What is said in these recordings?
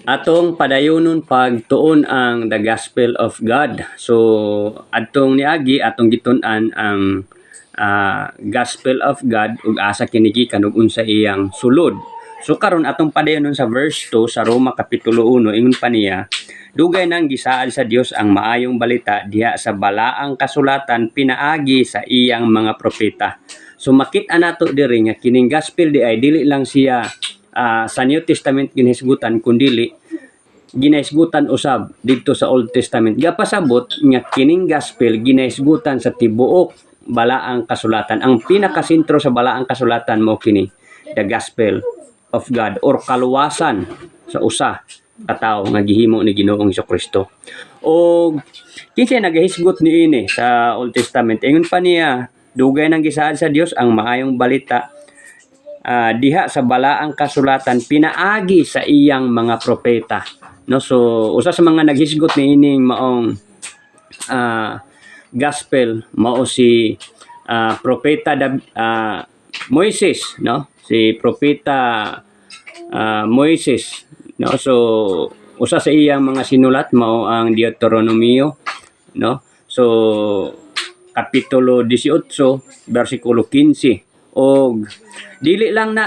atong padayonon pagtuon ang the gospel of God. So adtong niagi atong gitun-an ang gospel of God ug asa kini gikan ug unsa iyang sulod. So karon atong padayonon sa verse 2 sa Roma kapitulo 1 ingon pa niya, dugay nang gisaad sa Dios ang maayong balita diha sa balaang kasulatan pinaagi sa iyang mga propeta. So makita nato diri nga kining gospel di ay dili lang siya sa New Testament ginahisgutan kundi ginahisgutan usab didto sa Old Testament. Gapasabot nga kining gospel ginahisgutan sa tibuok balaang kasulatan. Ang pinakasentro sa balaang kasulatan mo kini the gospel of God or kaluwasan sa usa ka tawo nga gihimo ni Ginoong Jesucristo. O kinsay nagahisgot niini sa Old Testament, ingon pa niya, dugay nang gisaad sa Dios ang maayong balita diha sa balaang kasulatan pinaagi sa iyang mga propeta. No, so usa sa mga naghisgot niining maong gospel mao si propeta Moises, no? Si propeta Moises, no? So usa sa iyang mga sinulat mao ang Deuteronomio, no? So kapitulo 18 bersikulo 15. Og dili lang na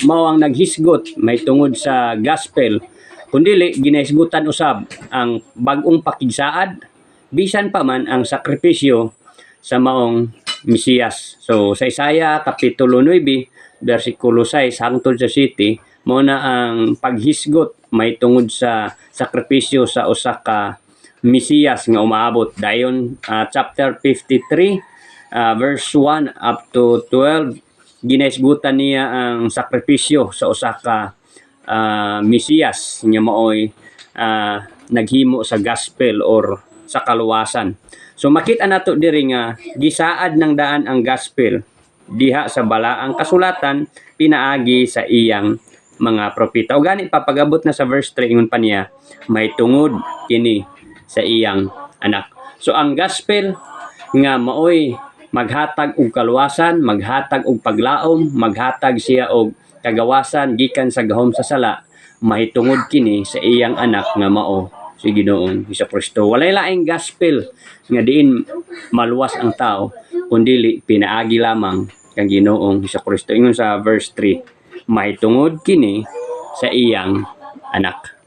mao ang naghisgot may tungod sa gospel, kundi ginahisgutan usab ang bag-ong pakigsaad bisan pa man ang sakripisyo sa maong Mesiyas. So sa Isaiah kapitulo 9 bersikulo 6 hangtod sa 7 mao na ang paghisgot may tungod sa sakripisyo sa usa ka Mesiyas nga umaabot. Dayon chapter 53 verse 1 up to 12 ginahisgutan niya ang sakripisyo sa usa ka Mesiyas nga maoy naghimo sa gospel or sa kaluwasan. So makita nato diri nga gisaad ng daan ang gospel diha sa balaang kasulatan pinaagi sa iyang mga propeta. O gani papagabot na sa verse 3 ingon pa niya, may tungod kini sa iyang anak. So ang gospel nga maoy maghatag og kaluwasan, maghatag og paglaom, maghatag siya og kagawasan gikan sa gahom sa sala, mahitungod kini sa iyang anak nga mao si Ginoong Jesucristo. Walay laing gospel nga diin maluwas ang tao kundi pinaagi lamang kang Ginoong Jesucristo. Ingon sa verse 3, mahitungod kini sa iyang anak.